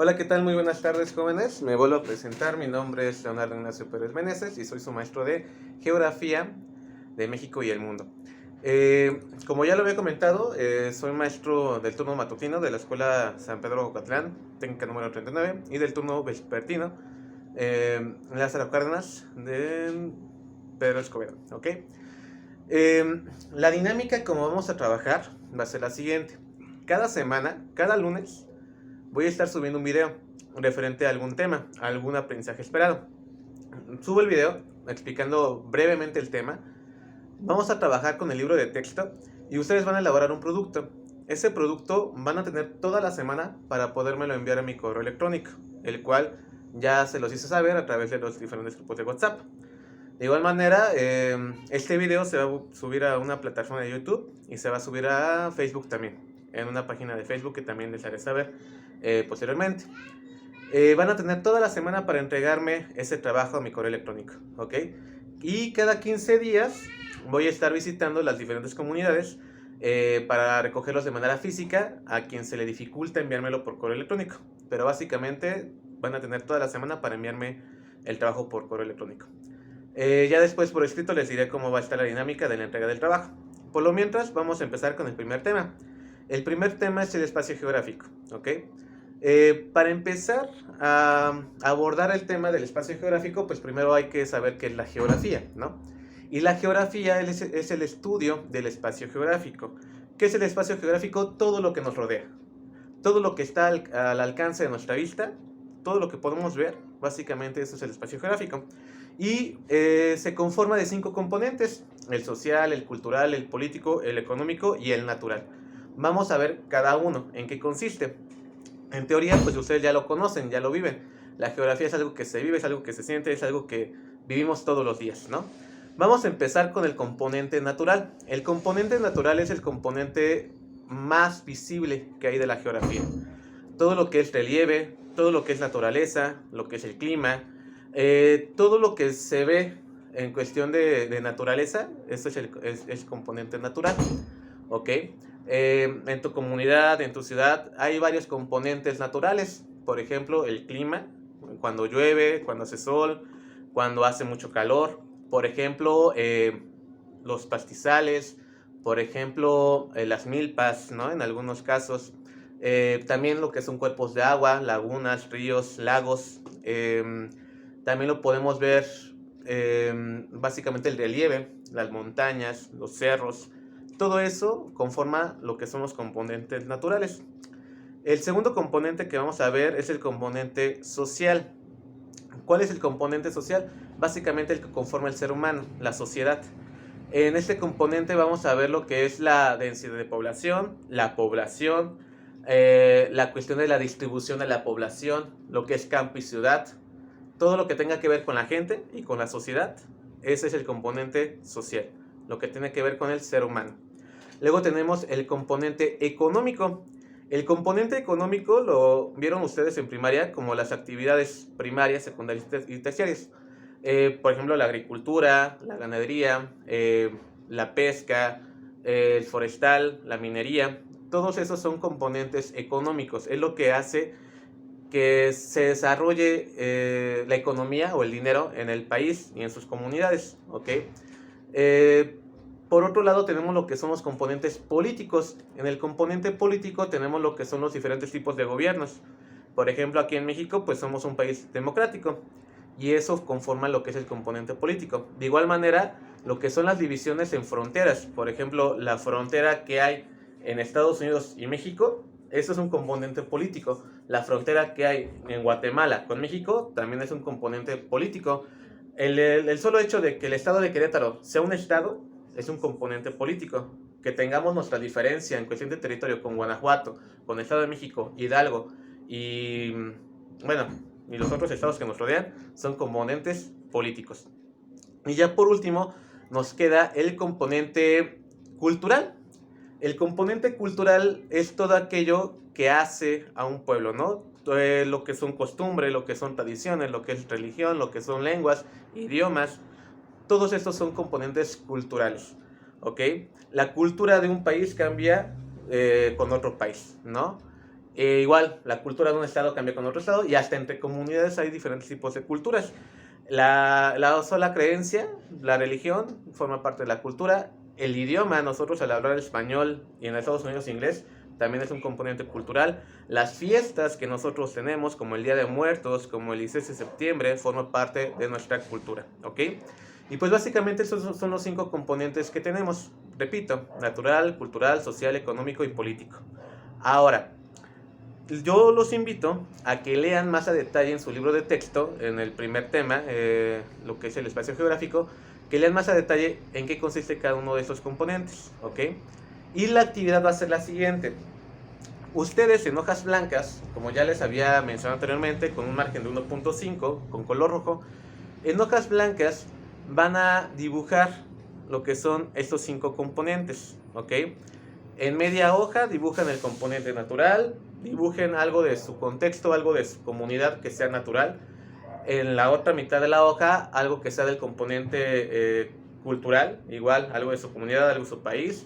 Hola, ¿qué tal? Muy buenas tardes, jóvenes. Me vuelvo a presentar. Mi nombre es Leonardo Ignacio Pérez Meneses y soy su maestro de Geografía de México y el mundo. Como ya lo había comentado, soy maestro del turno matutino de la Escuela San Pedro Ocotlán, técnica número 39, y del turno vespertino en Lázaro Cárdenas de Pedro Escobedo. ¿Ok? La dinámica como vamos a trabajar va a ser la siguiente. Cada semana, cada lunes, voy a estar subiendo un video referente a algún tema, a algún aprendizaje esperado. Subo el video explicando brevemente el tema. Vamos a trabajar con el libro de texto y ustedes van a elaborar un producto. Ese producto van a tener toda la semana para podérmelo enviar a mi correo electrónico, el cual ya se los hice saber a través de los diferentes grupos de WhatsApp. De igual manera, este video se va a subir a una plataforma de YouTube y se va a subir a Facebook también, en una página de Facebook que también les haré saber posteriormente. Van a tener toda la semana para entregarme ese trabajo a mi correo electrónico, ¿ok? Y cada 15 días voy a estar visitando las diferentes comunidades para recogerlos de manera física a quien se le dificulta enviármelo por correo electrónico. Pero básicamente van a tener toda la semana para enviarme el trabajo por correo electrónico. Ya después por escrito les diré cómo va a estar la dinámica de la entrega del trabajo. Por lo mientras, vamos a empezar con el primer tema. El primer tema es el espacio geográfico, ¿ok? Para empezar a abordar el tema del espacio geográfico, pues primero hay que saber qué es la geografía, ¿no? Y la geografía es el estudio del espacio geográfico. ¿Qué es el espacio geográfico? Todo lo que nos rodea. Todo lo que está al alcance de nuestra vista, todo lo que podemos ver, básicamente eso es el espacio geográfico. Y se conforma de 5 componentes: el social, el cultural, el político, el económico y el natural. Vamos a ver cada uno en qué consiste. En teoría, pues ustedes ya lo conocen, ya lo viven. La geografía es algo que se vive, es algo que se siente, es algo que vivimos todos los días, ¿no? Vamos a empezar con el componente natural. El componente natural es el componente más visible que hay de la geografía. Todo lo que es relieve, todo lo que es naturaleza, lo que es el clima, todo lo que se ve en cuestión de naturaleza, eso es el componente natural, ¿ok? En tu comunidad, en tu ciudad, hay varios componentes naturales. Por ejemplo, el clima, cuando llueve, cuando hace sol, cuando hace mucho calor. Por ejemplo, los pastizales, por ejemplo, las milpas, ¿no? En algunos casos. También lo que son cuerpos de agua, lagunas, ríos, lagos. También lo podemos ver, básicamente el relieve, las montañas, los cerros. Todo eso conforma lo que son los componentes naturales. El segundo componente que vamos a ver es el componente social. ¿Cuál es el componente social? Básicamente el que conforma el ser humano, la sociedad. En este componente vamos a ver lo que es la densidad de población, la cuestión de la distribución de la población, lo que es campo y ciudad, todo lo que tenga que ver con la gente y con la sociedad. Ese es el componente social, lo que tiene que ver con el ser humano. Luego tenemos el componente económico. El componente económico lo vieron ustedes en primaria como las actividades primarias, secundarias y terciarias. Por ejemplo, la agricultura, la ganadería, la pesca, el forestal, la minería. Todos esos son componentes económicos. Es lo que hace que se desarrolle la economía o el dinero en el país y en sus comunidades, ¿ok? Por otro lado tenemos lo que son los componentes políticos. En el componente político tenemos lo que son los diferentes tipos de gobiernos. Por ejemplo, aquí en México pues somos un país democrático y eso conforma lo que es el componente político. De igual manera, lo que son las divisiones en fronteras, por ejemplo, la frontera que hay en Estados Unidos y México, eso es un componente político. La frontera que hay en Guatemala con México también es un componente político. El solo hecho de que el estado de Querétaro sea un estado es un componente político. Que tengamos nuestra diferencia en cuestión de territorio con Guanajuato, con el Estado de México, Hidalgo y, bueno, y los otros estados que nos rodean son componentes políticos. Y ya por último nos queda el componente cultural. El componente cultural es todo aquello que hace a un pueblo, ¿no? Lo que son costumbres, lo que son tradiciones, lo que es religión, lo que son lenguas, idiomas. Todos estos son componentes culturales, ¿ok? La cultura de un país cambia con otro país, ¿no? Igual, la cultura de un estado cambia con otro estado y hasta entre comunidades hay diferentes tipos de culturas. La sola creencia, la religión, forma parte de la cultura. El idioma, nosotros al hablar español y en Estados Unidos inglés, también es un componente cultural. Las fiestas que nosotros tenemos, como el Día de Muertos, como el 16 de septiembre, forman parte de nuestra cultura, ¿ok? Y pues básicamente esos son los 5 componentes que tenemos. Repito, natural, cultural, social, económico y político. Ahora, yo los invito a que lean más a detalle en su libro de texto, en el primer tema, lo que es el espacio geográfico, que lean más a detalle en qué consiste cada uno de estos componentes, ¿ok? Y la actividad va a ser la siguiente. Ustedes en hojas blancas, como ya les había mencionado anteriormente, con un margen de 1.5, con color rojo, en hojas blancas van a dibujar lo que son estos 5 componentes, ¿ok? En media hoja dibujan el componente natural, dibujen algo de su contexto, algo de su comunidad que sea natural. En la otra mitad de la hoja, algo que sea del componente cultural, igual, algo de su comunidad, algo de su país.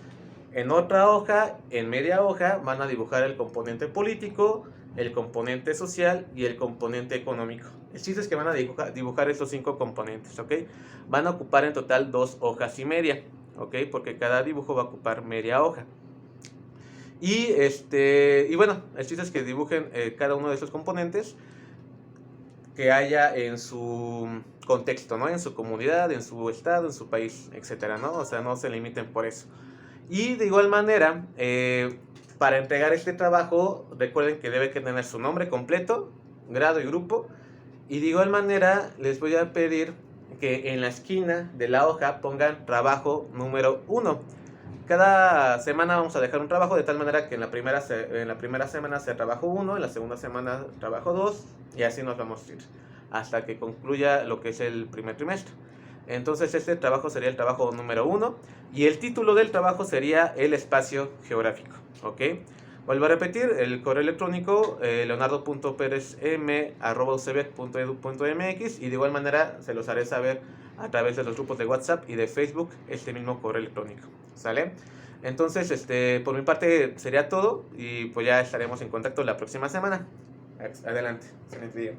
En otra hoja, en media hoja, van a dibujar el componente político, el componente social y el componente económico. El chiste es que van a dibujar estos 5 componentes, ¿ok? Van a ocupar en total 2 hojas y media, ¿ok? Porque cada dibujo va a ocupar media hoja. Y bueno, el chiste es que dibujen cada uno de esos componentes que haya en su contexto, ¿no? En su comunidad, en su estado, en su país, etcétera, ¿no? O sea, no se limiten por eso. Y de igual manera, para entregar este trabajo, recuerden que debe tener su nombre completo, grado y grupo. Y de igual manera, les voy a pedir que en la esquina de la hoja pongan trabajo número 1. Cada semana vamos a dejar un trabajo de tal manera que en la primera semana sea trabajo 1, en la segunda semana trabajo 2 y así nos vamos a ir hasta que concluya lo que es el primer trimestre. Entonces este trabajo sería el trabajo número 1 y el título del trabajo sería el espacio geográfico, ¿ok? Vuelvo a repetir, el correo electrónico leonardo.perez.m@ucbec.edu.mx y de igual manera se los haré saber a través de los grupos de WhatsApp y de Facebook este mismo correo electrónico, ¿sale? Entonces, por mi parte sería todo y pues ya estaremos en contacto la próxima semana. Adelante, excelente día.